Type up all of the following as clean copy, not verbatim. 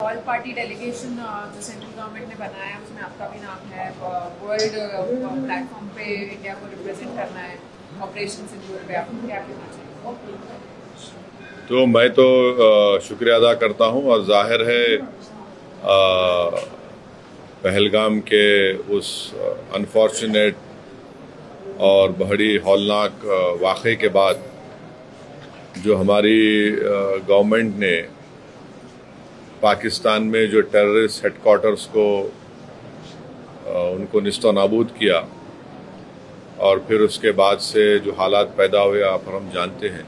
All party delegation जो central government ने बनाया है उसमें आपका भी नाम है, वर्ल्ड प्लेटफॉर्म पे इंडिया को रिप्रेजेंट करना है ऑपरेशन सिंदूर पे, आपको क्या कहना चाहिए? तो मैं तो शुक्रिया अदा करता हूं और जाहिर है पहलगाम के उस अनफॉर्चुनेट और बड़ी हौलनाक वाक़े के बाद जो हमारी गवर्नमेंट ने पाकिस्तान में जो टेररिस्ट हेडक्वार्टर्स को उनको निस्तो नाबूद किया और फिर उसके बाद से जो हालात पैदा हुए आप हम जानते हैं,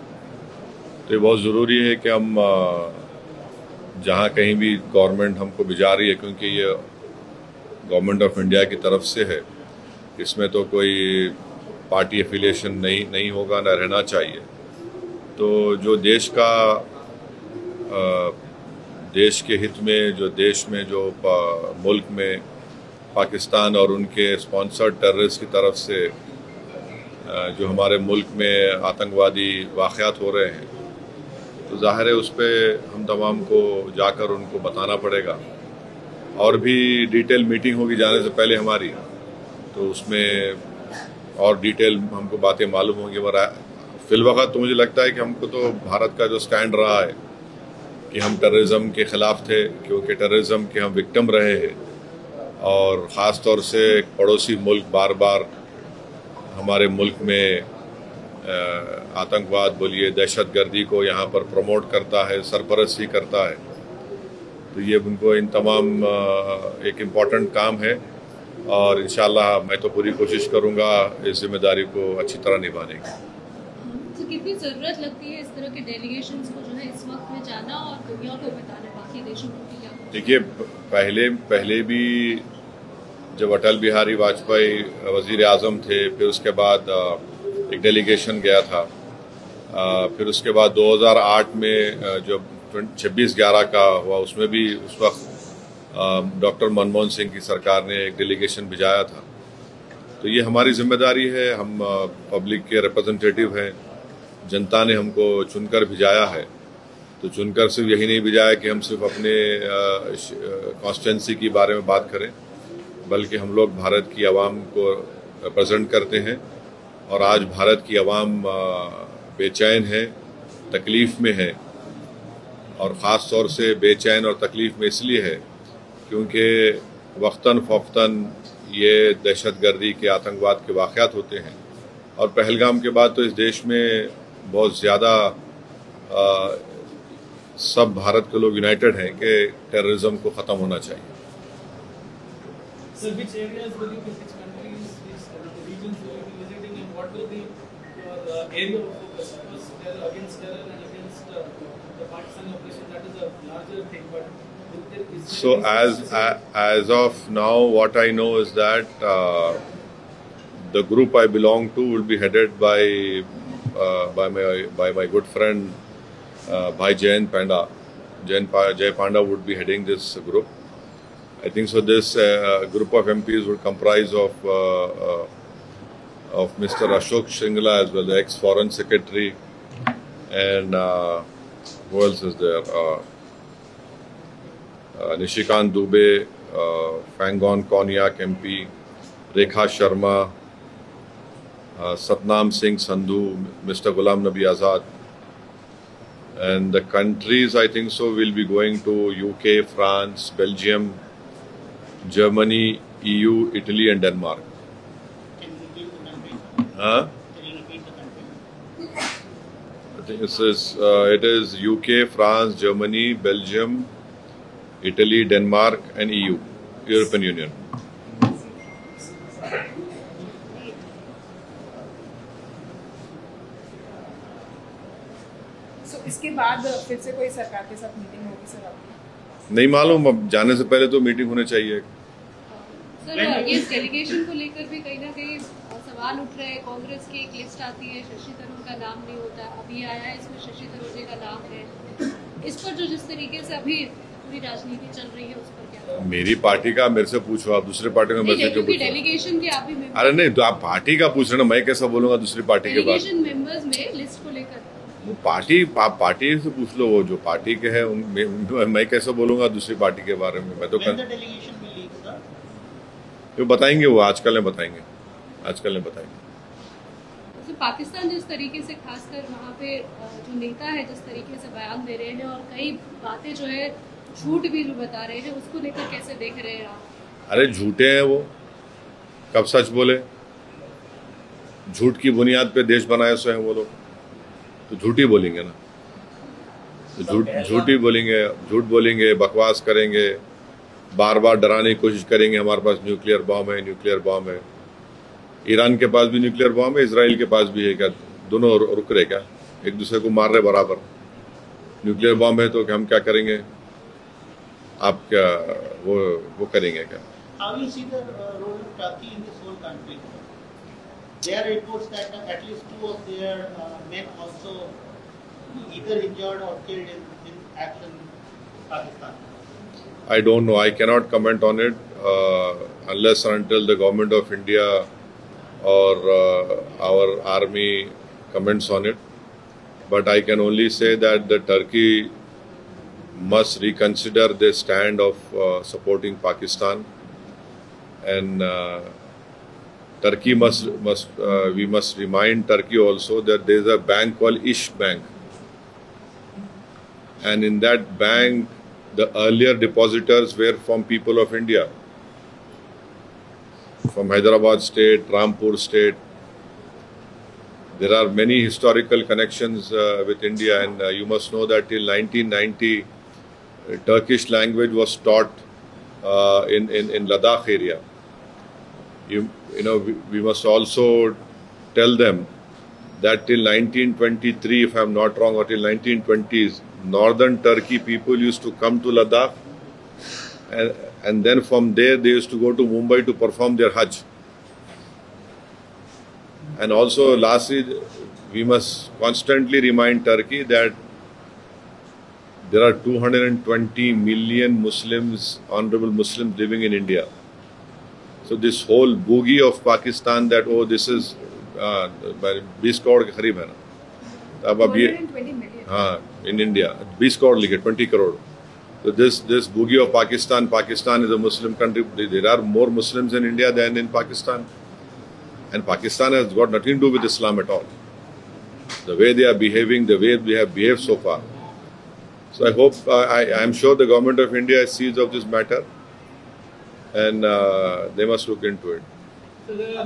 तो ये बहुत ज़रूरी है कि हम जहाँ कहीं भी गवर्नमेंट हमको भिजा रही है, क्योंकि ये गवर्नमेंट ऑफ इंडिया की तरफ से है, इसमें तो कोई पार्टी एफिलिएशन नहीं होगा, ना रहना चाहिए। तो जो देश का देश के हित में, जो देश में जो मुल्क में पाकिस्तान और उनके स्पॉन्सर्ड टेररिस्ट की तरफ से जो हमारे मुल्क में आतंकवादी वाक़यात हो रहे हैं, तो ज़ाहिर है उस पर हम तमाम को जाकर उनको बताना पड़ेगा। और भी डिटेल मीटिंग होगी जाने से पहले हमारी, तो उसमें और डिटेल हमको बातें मालूम होंगी। फिलवक़्त तो मुझे लगता है कि हमको तो भारत का जो स्टैंड रहा है कि हम टेररिज्म के ख़िलाफ़ थे, क्योंकि टेररिज्म के हम विक्टिम रहे हैं और ख़ास तौर से पड़ोसी मुल्क बार बार हमारे मुल्क में आतंकवाद बोलिए, दहशतगर्दी को यहाँ पर प्रमोट करता है, सरपरस्ती करता है। तो ये उनको इन तमाम एक इम्पॉर्टेंट काम है और इंशाअल्लाह मैं तो पूरी कोशिश करूँगा इस जिम्मेदारी को अच्छी तरह निभाने की। तो कितनी ज़रूरत लगती है इस तरह के डेलीगेशंस को जो है इस वक्त में जाना और दुनिया को बताना, बाकी देशों को? देखिए, पहले भी जब अटल बिहारी वाजपेयी वज़ीर आज़म थे, फिर उसके बाद एक डेलीगेशन गया था, फिर उसके बाद 2008 में जब 26/11 का हुआ, उसमें भी उस वक्त डॉक्टर मनमोहन सिंह की सरकार ने एक डेलीगेशन भिजाया था। तो ये हमारी जिम्मेदारी है, हम पब्लिक के रिप्रेजेंटेटिव हैं, जनता ने हमको चुनकर भिजाया है। तो चुनकर सिर्फ यही नहीं भिजाया कि हम सिर्फ अपने कॉन्स्टिट्यूंसी के बारे में बात करें, बल्कि हम लोग भारत की आवाम को रिप्रेजेंट करते हैं और आज भारत की आवाम बेचैन है, तकलीफ़ में है और ख़ास तौर से बेचैन और तकलीफ़ में इसलिए है क्योंकि वक्तन फ़ौक़तन ये दहशतगर्दी के, आतंकवाद के वाक़यात होते हैं और पहलगाम के बाद तो इस देश में बहुत ज़्यादा सब भारत के लोग यूनाइटेड हैं कि टेररिज्म को ख़त्म होना चाहिए। So which areas will you visit, countries, which regions will you be visiting, and what will be your area of focus? Because terror against terror and against the Pakistani operation, that is a larger thing. But so as of now, what I know is that the group I belong to will be headed by my good friend Bhai Jayant Panda. Jay Panda would be heading this group. I think so. This group of MPs would comprise of Mr. Ashok Shringla as well, the ex-Foreign Secretary, and who else is there? Nishikant Dubey, Fangon Konyak MP, Rekha Sharma, Satnam Singh Sandhu, Mr. Ghulam Nabi Azad. And the countries, I think so, will be going to UK, France, Belgium, Germany, EU, Italy and Denmark. Can you repeat the country? Huh? Can you repeat the country? I think it is UK, France, Germany, Belgium, Italy, Denmark and EU, European Union. इसके बाद फिर से कोई सरकार के साथ meeting होगी sir आपकी? नहीं मालूम, अब जाने से पहले तो मीटिंग होनी चाहिए। सर, ये डेलीगेशन को लेकर भी कहीं ना कहीं सवाल उठ रहे हैं। कांग्रेस की एक लिस्ट आती है, शशि थरूर का नाम नहीं होता, अभी आया है इसमें शशि थरूर जी का नाम है। इस पर जो जिस तरीके से अभी पूरी राजनीति चल रही है उस पर क्या? मेरी पार्टी का मेरे से पूछो, आप दूसरी पार्टी में मेरे से क्यों पूछो? डेलीगेशन के आप भी अरे नहीं, तो आप पार्टी का पूछ रहे ना, मैं कैसा बोलूंगा दूसरी पार्टी के बारे में? डेलीगेशन मेंबर्स में लिस्ट को लेकर पार्टी से पूछ लो, वो जो पार्टी के है मैं कैसे बोलूंगा दूसरी पार्टी के बारे में। मैं तो When the delegation will leave, sir? वो बताएंगे, वो आजकल नहीं बताएंगे। तो पाकिस्तान जिस तरीके से खासकर वहाँ पे जो नेता है जिस तरीके से बयान दे रहे हैं और कई बातें जो है झूठ भी जो बता रहे हैं, उसको लेकर कैसे देख रहे हैं आप? अरे झूठे हैं वो, कब सच बोले? झूठ की बुनियाद पे देश बनाए सो हैं वो लोग, तो झूठ ही बोलेंगे ना। तो झूठ ही बोलेंगे, झूठ बोलेंगे, बकवास करेंगे, बार बार डराने की कोशिश करेंगे हमारे पास न्यूक्लियर बॉम्ब है। ईरान के पास भी न्यूक्लियर बॉम्ब है, इजराइल के पास भी है। क्या दोनों रुक रहे? क्या एक दूसरे को मार रहे बराबर? न्यूक्लियर बॉम्ब है तो हम क्या करेंगे? आप क्या वो करेंगे क्या? How do you see the role of Turkey in this whole conflict? There are reports that at least 2 of their men also either injured or killed in action in Pakistan. I don't know. I cannot comment on it unless and until the government of India or our army comments on it. But I can only say that the Turkey must reconsider their stand of supporting Pakistan, and Turkey we must remind Turkey also that there is a bank called Ish Bank, and in that bank the earlier depositors were from people of India, from Hyderabad state, Rampur state. There are many historical connections with India, and you must know that till 1990 Turkish language was taught in Ladakh area. You know, we must also tell them that till 1923, if I am not wrong, or till 1920s, northern Turkey people used to come to Ladakh, and then from there they used to go to Mumbai to perform their Hajj. And also, lastly, we must constantly remind Turkey that there are 220 million Muslims, honorable Muslims living in India. So this whole boogie of Pakistan that, oh, this is 20 crore के करीब है ना, अब 220 million. हाँ, in India 20 crore लिखे, 20 crore. So this boogie of Pakistan is a Muslim country. There are more Muslims in India than in Pakistan, and Pakistan has got nothing to do with Islam at all. The way they are behaving, the way they have behaved so far. So I hope, I am sure the government of India sees of this matter, and they must look into it.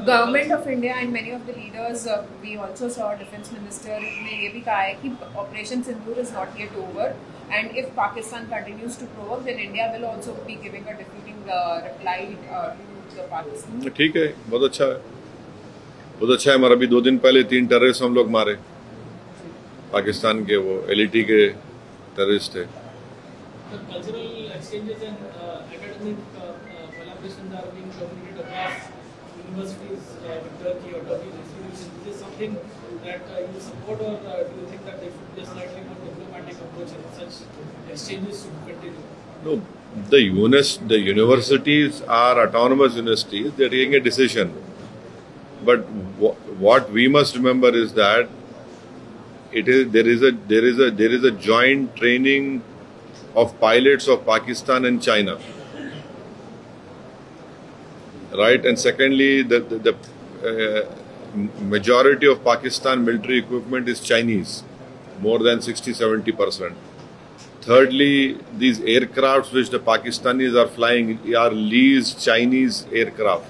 Government of India and many of the leaders, we also saw Defence Minister ने ये भी कहा है कि Operation Sindoor is not yet over, and if Pakistan continues to provoke, then India will also be giving a defeating reply to the Pakistan. ठीक है, बहुत अच्छा है, बहुत अच्छा है। हमारा अभी 2 दिन पहले 3 टेररिस्ट हम लोग मारे, पाकिस्तान के वो LET के टेररिस्ट थे। Cultural exchanges and academic collaborations are being communicated across universities with Turkey or Turkish institutions. Is this something that you support, or do you think that there should be a slightly more diplomatic approach and such exchanges should continue? No, the universities are autonomous universities. They are taking a decision. But what we must remember is that there is a joint training of pilots of Pakistan and China, right? And secondly, the majority of Pakistan military equipment is Chinese, more than 60-70%. Thirdly, these aircrafts which the Pakistanis are flying are leased Chinese aircraft.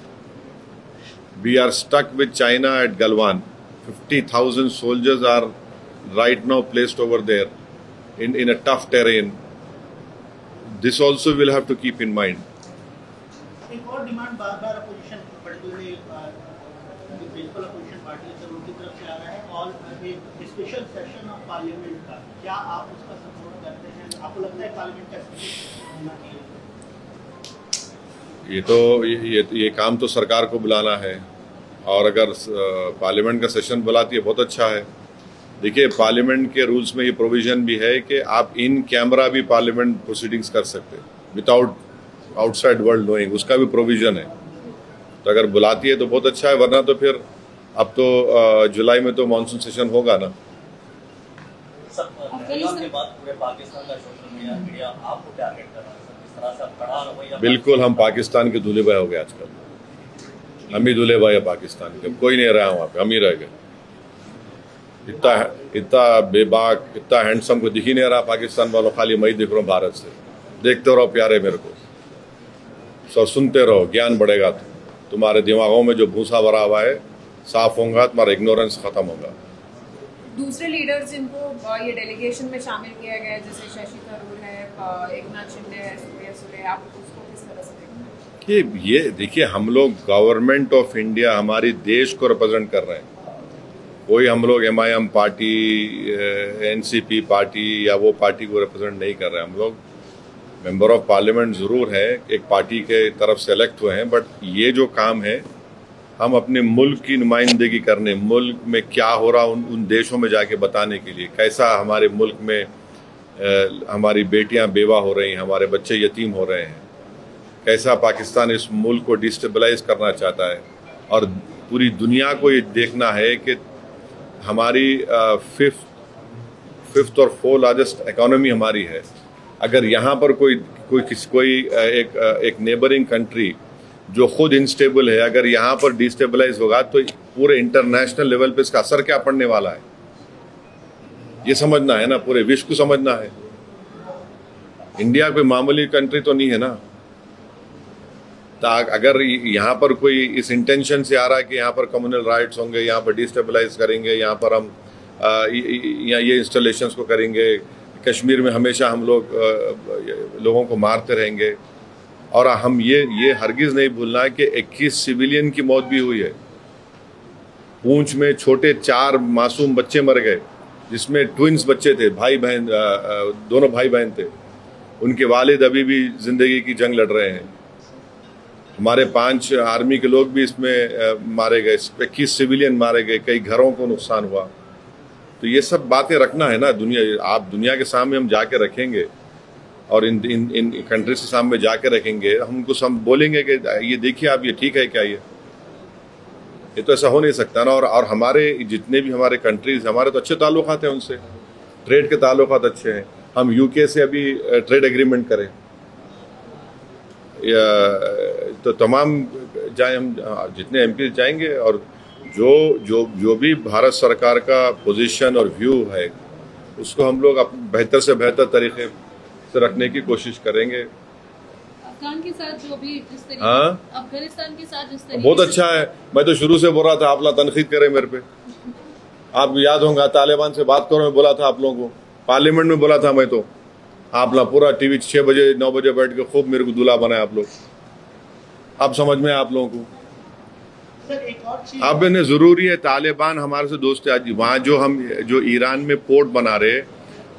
We are stuck with China at Galwan. 50,000 soldiers are right now placed over there in a tough terrain. This also we'll have to keep in mind. एक और demand बार-बार opposition, particularly जो principal opposition party है उनकी तरफ से आ रहा है, और एक स्पेशल सेशन ऑफ पार्लियामेंट का, क्या आप उसका सपोर्ट करते हैं? आपको लगता है पार्लियामेंट का सेशन होना चाहिए? ये काम तो सरकार को बुलाना है, और अगर पार्लियामेंट का सेशन बुलाती है बहुत अच्छा है। देखिए, पार्लियामेंट के रूल्स में ये प्रोविजन भी है कि आप इन कैमरा भी पार्लियामेंट प्रोसीडिंग्स कर सकते हैं विदाउट आउटसाइड वर्ल्ड नोइंग, उसका भी प्रोविजन है। तो अगर बुलाती है तो बहुत अच्छा है, वरना तो फिर अब तो जुलाई में तो मानसून सेशन होगा ना, के बाद पूरे पाकिस्तान का सोशल मीडिया आपको टारगेट कर रहा है सर, किस तरह से आप कड़ा रवैया? बिल्कुल, हम पाकिस्तान के दूल्हे भाई हो गए आजकल। हम ही दूल्हे भाई है पाकिस्तान के, कोई नहीं रहा वहाँ पे, हम ही रह गए। इतना बेबाक, इतना हैंडसम को दिख ही नहीं रहा पाकिस्तान वालों, खाली मैं ही दिख रहा हूँ भारत से। देखते रहो प्यारे मेरे को, सब सुनते रहो, ज्ञान बढ़ेगा। तुम्हारे दिमागों में जो भूसा भरा हुआ है साफ होगा, तुम्हारा इग्नोरेंस खत्म होगा। दूसरे लीडर्स जिनको ये डेलीगेशन में शामिल किया गया है, जैसे शशि थरूर है, एकनाथ शिंदे है, सुप्रिया सुले, आप उसको किस तरह से देखते हैं? ये देखिए, हम लोग गवर्नमेंट ऑफ इंडिया, हमारी देश को रिप्रेजेंट कर रहे हैं। कोई हम लोग MIM पार्टी, NCP पार्टी या वो पार्टी को रिप्रेजेंट नहीं कर रहे हैं। हम लोग मेंबर ऑफ पार्लियामेंट जरूर है, एक पार्टी के तरफ से इलेक्ट हुए हैं, बट ये जो काम है हम अपने मुल्क की नुमाइंदगी करने, मुल्क में क्या हो रहा उन देशों में जाके बताने के लिए, कैसा हमारे मुल्क में हमारी बेटियां बेवा हो रही हैं, हमारे बच्चे यतीम हो रहे हैं, कैसा पाकिस्तान इस मुल्क को डिस्टेबलाइज करना चाहता है। और पूरी दुनिया को ये देखना है कि हमारी फिफ्थ और 4th लार्जेस्ट इकोनॉमी हमारी है। अगर यहाँ पर कोई एक नेबरिंग कंट्री जो खुद इनस्टेबल है, अगर यहाँ पर डिस्टेबलाइज होगा तो पूरे इंटरनेशनल लेवल पे इसका असर क्या पड़ने वाला है, ये समझना है ना, पूरे विश्व को समझना है। इंडिया कोई मामूली कंट्री तो नहीं है ना। अगर यहाँ पर कोई इस इंटेंशन से आ रहा है कि यहाँ पर कम्युनल राइट्स होंगे, यहाँ पर डिस्टेबलाइज करेंगे, यहाँ पर हम ये इंस्टॉलेशंस को करेंगे, कश्मीर में हमेशा हम लोगों को मारते रहेंगे, और हम ये हरगिज नहीं भूलना है कि 21 सिविलियन की मौत भी हुई है। पूंछ में छोटे 4 मासूम बच्चे मर गए, जिसमें ट्विंस बच्चे थे, भाई बहन, दोनों भाई बहन थे। उनके वालिद अभी भी जिंदगी की जंग लड़ रहे हैं। हमारे 5 आर्मी के लोग भी इसमें मारे गए, 21 सिविलियन मारे गए, कई घरों को नुकसान हुआ। तो ये सब बातें रखना है ना, आप दुनिया के सामने हम जाके रखेंगे, और इन कंट्रीज के सामने जाके रखेंगे, हम उनको बोलेंगे कि ये देखिए आप, ये ठीक है क्या, ये तो ऐसा हो नहीं सकता ना। और हमारे जितने भी हमारे कंट्रीज, हमारे तो अच्छे ताल्लुकात हैं उनसे, ट्रेड के ताल्लुकात अच्छे हैं। हम UK से अभी ट्रेड एग्रीमेंट करें, तो तमाम जाए, हम जितने MP जाएंगे, और जो भी भारत सरकार का पोजीशन और व्यू है उसको हम लोग बेहतर से बेहतर तरीके से रखने की कोशिश करेंगे। अफगान के साथ जो भी जिस तरीके, अफगानिस्तान के साथ जिस तरीके, बहुत अच्छा है। मैं तो शुरू से बोल रहा था आप लोग तनकीद करें मेरे पे। आपको याद होगा तालिबान से बात करो, मैं बोला था आप लोगों को, पार्लियामेंट में बोला था मैं, तो आप लोग पूरा TV 6 बजे 9 बजे बैठ के खूब मेरे को दूल्हा बनाए आप लोग। अब समझ में आप लोगों को अब इन्हें जरूरी है, तालिबान हमारे से दोस्त है। आज वहाँ जो ईरान में पोर्ट बना रहे,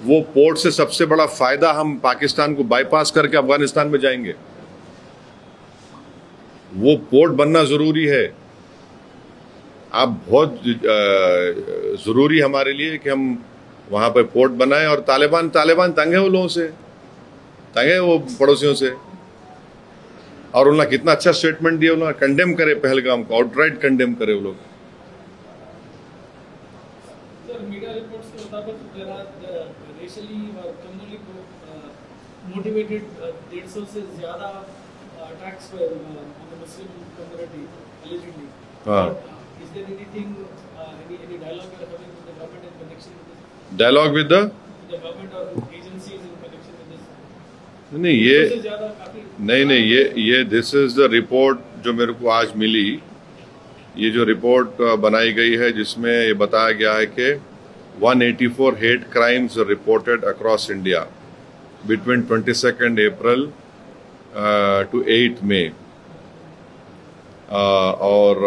वो पोर्ट से सबसे बड़ा फायदा हम पाकिस्तान को बाईपास करके अफगानिस्तान में जाएंगे। वो पोर्ट बनना जरूरी है। अब बहुत जरूरी हमारे लिए कि हम वहां पर पोर्ट बनाएं। और तालिबान तंग है वो लोगों से, तंग है वो पड़ोसियों से। और उन्होंने कितना अच्छा स्टेटमेंट दिया, उन्होंने कंडेम करे पहलगाम को, आउटराइट कंडेम करे वो लोग। सर, मीडिया रिपोर्ट्स के मुताबिक रेशियली और कम्युनली मोटिवेटेड 150 से ज्यादा attacks on the Muslim community allegedly. Is there anything, any dialogue you are having with the government in connection with this? Dialogue with the government or agencies in connection with this? नहीं, ये this is the report जो मेरे को आज मिली। ये जो report बनाई गई है, जिसमें ये बताया गया है कि 184 hate crimes reported across India between 22 April to 8 मई। और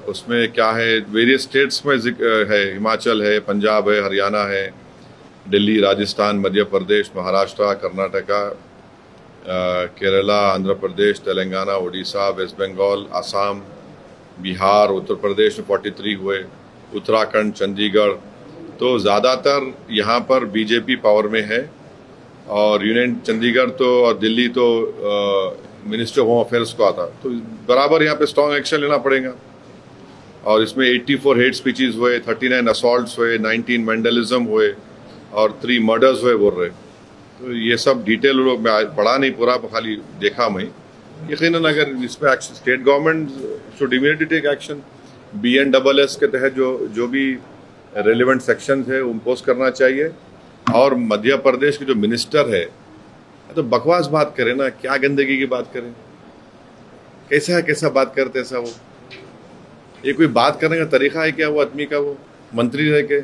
उसमें क्या है, वेरियस स्टेट्स में है, हिमाचल है, पंजाब है, हरियाणा है, दिल्ली, राजस्थान, मध्य प्रदेश, महाराष्ट्र, कर्नाटका, केरला, आंध्र प्रदेश, तेलंगाना, उड़ीसा, वेस्ट बंगाल, असम, बिहार, उत्तर प्रदेश में 43 हुए, उत्तराखंड, चंडीगढ़। तो ज़्यादातर यहाँ पर बीजेपी पावर में है। और यूनियन चंडीगढ़ तो और दिल्ली तो मिनिस्ट्री ऑफ होम अफेयर्स को आता, तो बराबर यहाँ पे स्ट्रॉन्ग एक्शन लेना पड़ेगा। और इसमें 84 हेट स्पीचेस हुए, 39 असॉल्ट्स हुए, 19 वैंडलिज्म हुए, और 3 मर्डर्स हुए बोल रहे। तो ये सब डिटेल लोग मैं पढ़ा नहीं पूरा, खाली देखा मैं। यकीनन अगर इस पर action, state government should immediately take action. BNSS के तहत जो भी रेलिवेंट सेक्शन है इम्पोज करना चाहिए। और मध्य प्रदेश के जो मिनिस्टर है तो बकवास बात करे ना, क्या गंदगी की बात करें, कैसा बात करते ऐसा वो, ये कोई बात करने का तरीका है क्या वो आदमी का? वो मंत्री रह के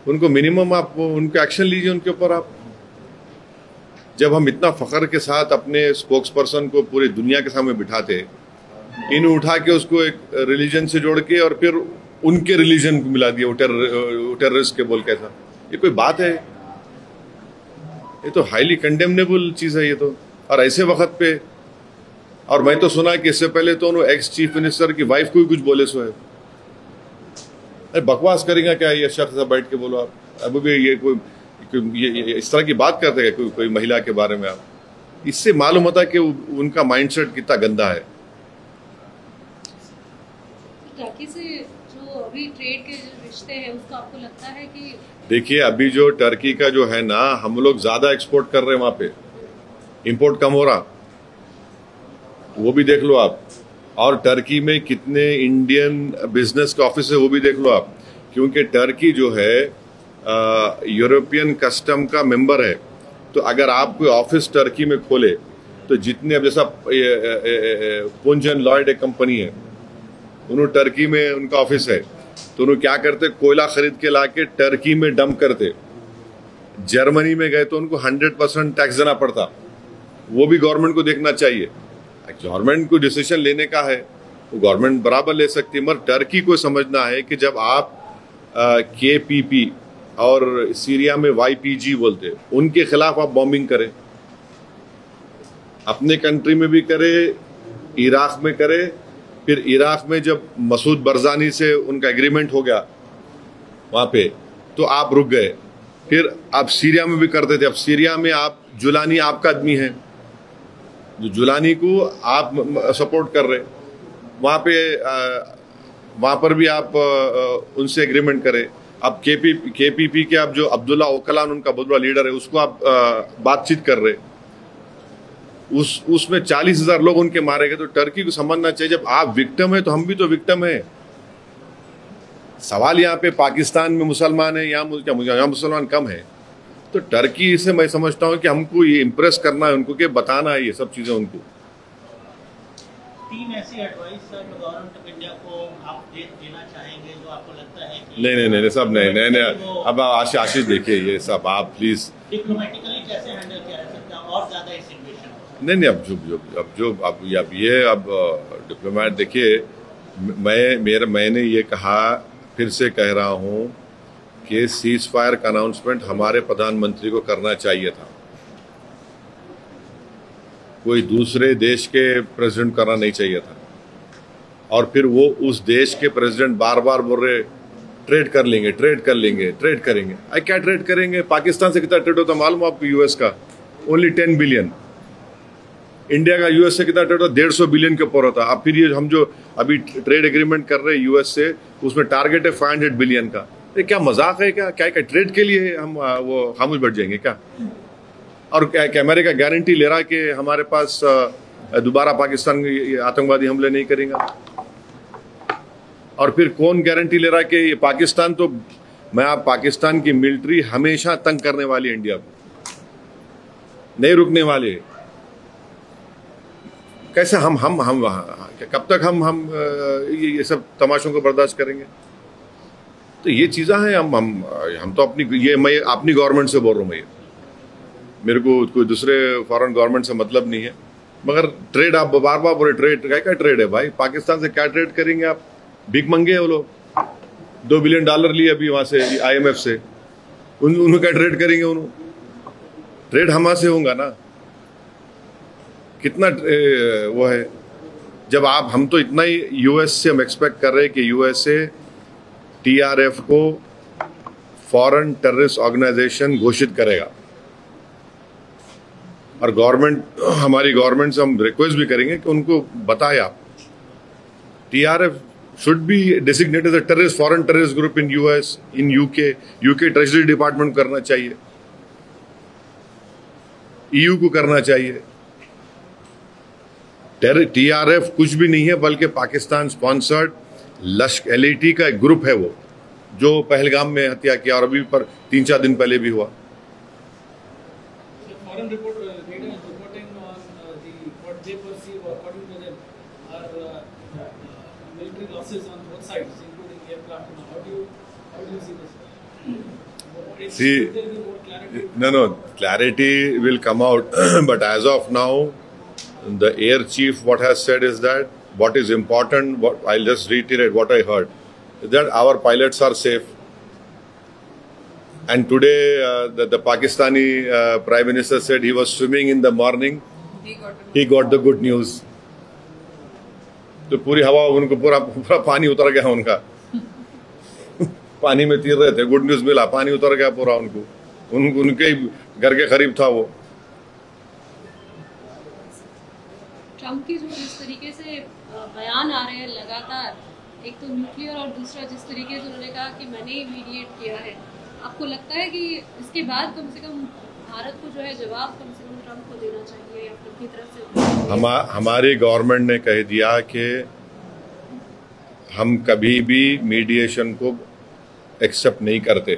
उनको मिनिमम आप उनके एक्शन लीजिए उनके ऊपर आप। जब हम इतना फख्र के साथ अपने स्पोक्स पर्सन को पूरी दुनिया के सामने बिठाते, इन उठा के उसको एक रिलीजन से जोड़ के और फिर उनके रिलीजन को मिला दिया, वो टेररिस्ट के बोल के, ऐसा ये कोई बात है? ये तो हाईली कंडेमनेबल चीज है ये तो। और ऐसे वक्त पे, और मैं तो सुना कि इससे पहले तो उन्होंने एक्स चीफ मिनिस्टर की वाइफ को भी कुछ बोले सो है। अरे बकवास करेगा क्या ये शख्स? बैठ के बोलो आप, अभी भी ये कोई ये इस तरह की बात करते हैं कोई महिला के बारे में आप? इससे मालूम होता है कि उनका माइंडसेट कितना गंदा है। टर्की से जो अभी ट्रेड के जो रिश्ते हैं उसको आपको लगता है कि? देखिए अभी जो टर्की का जो है ना, हम लोग ज्यादा एक्सपोर्ट कर रहे हैं वहां पे, इंपोर्ट कम हो रहा, वो भी देख लो आप। और टर्की में कितने इंडियन बिजनेस के ऑफिस है वो भी देख लो आप, क्योंकि टर्की जो है यूरोपियन कस्टम का मेंबर है। तो अगर आप कोई ऑफिस टर्की में खोले तो जितने, अब जैसा पुंज एंड लॉयड एक कंपनी है, उन्होंने टर्की में उनका ऑफिस है, तो उन्होंने क्या करते, कोयला खरीद के लाके टर्की में डंप करते। जर्मनी में गए तो उनको 100% टैक्स देना पड़ता। वो भी गवर्नमेंट को देखना चाहिए। गवर्नमेंट को डिसीजन लेने का है, वो गवर्नमेंट बराबर ले सकती है, मगर टर्की को समझना है कि जब आप KPP और सीरिया में YPG बोलते, उनके खिलाफ आप बॉम्बिंग करें, अपने कंट्री में भी करे, इराक में करे, फिर इराक में जब मसूद बरजानी से उनका एग्रीमेंट हो गया वहां पे, तो आप रुक गए। फिर आप सीरिया में भी करते थे। अब सीरिया में आप, जुलानी आपका आदमी है, जो जुलानी को आप सपोर्ट कर रहे, वहां पर भी आप उनसे एग्रीमेंट करें। अब KPP के आप जो अब्दुल्ला ओकलान, उनका बहुत बड़ा लीडर है, उसको आप बातचीत कर रहे, उसमें 40,000 लोग उनके मारे गए। तो टर्की को समझना चाहिए, जब आप विक्टिम है तो हम भी तो विक्टिम है। सवाल यहाँ पे पाकिस्तान में मुसलमान है, यहाँ मुसलमान कम है, तो टर्की से मैं समझता हूँ कि हमको ये इम्प्रेस करना है उनको, कि बताना है ये सब चीजें उनको। 3 ऐसी एडवाइस गवर्नमेंट ऑफ इंडिया को आप देना चाहेंगे जो आपको लगता है कि नहीं सब नहीं। अब आशीष देखिए, ये सब आप प्लीज डिप्लोमेटिकली कैसे हैंडल किया जा सकता है और ज्यादा इस इन्वेशन? नहीं अब ये डिप्लोमेट देखिए, मैंने ये कहा, फिर से कह रहा हूँ कि सीज फायर का अनाउंसमेंट हमारे प्रधानमंत्री को करना चाहिए था, कोई दूसरे देश के प्रेसिडेंट करना नहीं चाहिए था। और फिर वो उस देश के प्रेसिडेंट बार बार बोल रहे ट्रेड करेंगे। क्या ट्रेड करेंगे? पाकिस्तान से कितना ट्रेड होता मालूम आपको? US का ओनली 10 बिलियन। इंडिया का US से कितना ट्रेड होता? 150 बिलियन के ऊपर होता। अब फिर ये हम जो अभी ट्रेड एग्रीमेंट कर रहे हैं US से, उसमें टारगेट है 500 बिलियन का। ये क्या मजाक है क्या? क्या ट्रेड के लिए हम वो खामोश बैठ जाएंगे क्या? और क्या अमेरिका गारंटी ले रहा है कि हमारे पास दोबारा पाकिस्तान आतंकवादी हमले नहीं करेगा? और फिर कौन गारंटी ले रहा है कि ये पाकिस्तान, तो आप पाकिस्तान की मिलिट्री हमेशा तंग करने वाली, इंडिया को नहीं रुकने वाले। कैसे हम कब तक हम ये सब तमाशों को बर्दाश्त करेंगे? तो ये चीज़ें हैं। हम तो मैं अपनी गवर्नमेंट से बोल रहा हूँ, मेरे को कोई दूसरे फॉरेन गवर्नमेंट से मतलब नहीं है। मगर ट्रेड आप बार बार बोले, क्या ट्रेड है भाई? पाकिस्तान से क्या ट्रेड करेंगे आप? भीख मंगे वो लोग, $2 बिलियन लिए अभी वहां से IMF से, उन्होंने क्या ट्रेड करेंगे? उन्होंने ट्रेड हमारे से होगा ना, कितना वो है। जब हम तो इतना ही US से हम एक्सपेक्ट कर रहे हैं कि USA TRF को फॉरेन टेररिस्ट ऑर्गेनाइजेशन घोषित करेगा। और हमारी गवर्नमेंट से हम रिक्वेस्ट भी करेंगे कि उनको बताए आप, TRF should be designated as a terrorist, foreign terrorist group in US, in UK. UK Treasury Department करना चाहिए, EU को करना चाहिए. TRF कुछ भी नहीं है, बल्कि पाकिस्तान स्पॉन्सर्ड LAT का एक ग्रुप है वो, जो पहलगाम में हत्या किया और अभी पर 3-4 दिन पहले भी हुआ. Foreign media is reporting on what they perceive, or according to them, are military losses on both sides, including aircraft. How do you see this? See, Should there be more clarity? no, clarity will come out, but as of now, the air chief what has said is that what is important, I'll just reiterate what I heard, is that our pilots are safe. And today the Pakistani Prime Minister said he was swimming in the morning, he got the good news. तो पूरी हवा उनको पूरा पानी उतर गया उनका. पानी में तीर रहे थे, गुड न्यूज मिला, पानी उतर गया पूरा उनके घर के करीब था वो. ट्रम्प की जो जिस तरीके से बयान आ रहे हैं लगातार, एक तो न्यूक्लियर और दूसरा जिस तरीके से उन्होंने कहा कि मैंने ही मीडिएट किया है, आपको लगता है कि इसके बाद कम से कम भारत को जो है जवाब कम से कम ट्रम्प को देना चाहिए या ट्रम्प की तरफ से? हमारी गवर्नमेंट ने कह दिया कि हम कभी भी मीडिएशन को एक्सेप्ट नहीं करते.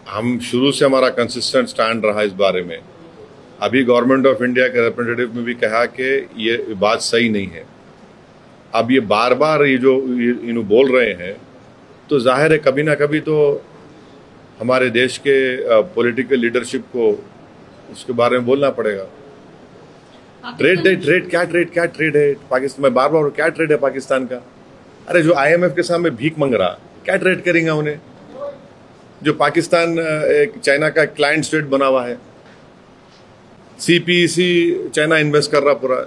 हम शुरू से हमारा कंसिस्टेंट स्टैंड रहा इस बारे में. अभी गवर्नमेंट ऑफ इंडिया के रिप्रेजेंटेटिव में भी कहा कि ये बात सही नहीं है. अब ये बार बार ये जो बोल रहे हैं, तो जाहिर है कभी ना कभी तो हमारे देश के पॉलिटिकल लीडरशिप को उसके बारे में बोलना पड़ेगा. ट्रेड क्या ट्रेड है पाकिस्तान में? बार बार क्या ट्रेड है पाकिस्तान का? अरे जो IMF के सामने भीख मांग रहा, क्या ट्रेड करेंगे उन्हें? जो पाकिस्तान एक चाइना का क्लाइंट स्टेट बना हुआ है, CPEC चाइना इन्वेस्ट कर रहा पूरा.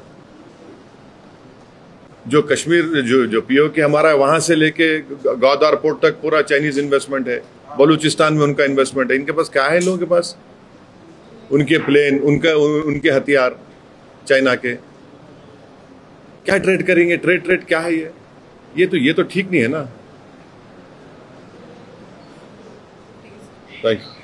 जो कश्मीर जो POK हमारा है, वहां से लेके गौदार पोर्ट तक पूरा चाइनीज इन्वेस्टमेंट है. बलूचिस्तान में उनका इन्वेस्टमेंट है. इनके पास क्या है? लोगों के पास उनके प्लेन, उनके हथियार चाइना के. क्या ट्रेड करेंगे? ट्रेड क्या है ये तो ठीक नहीं है ना. Thank you.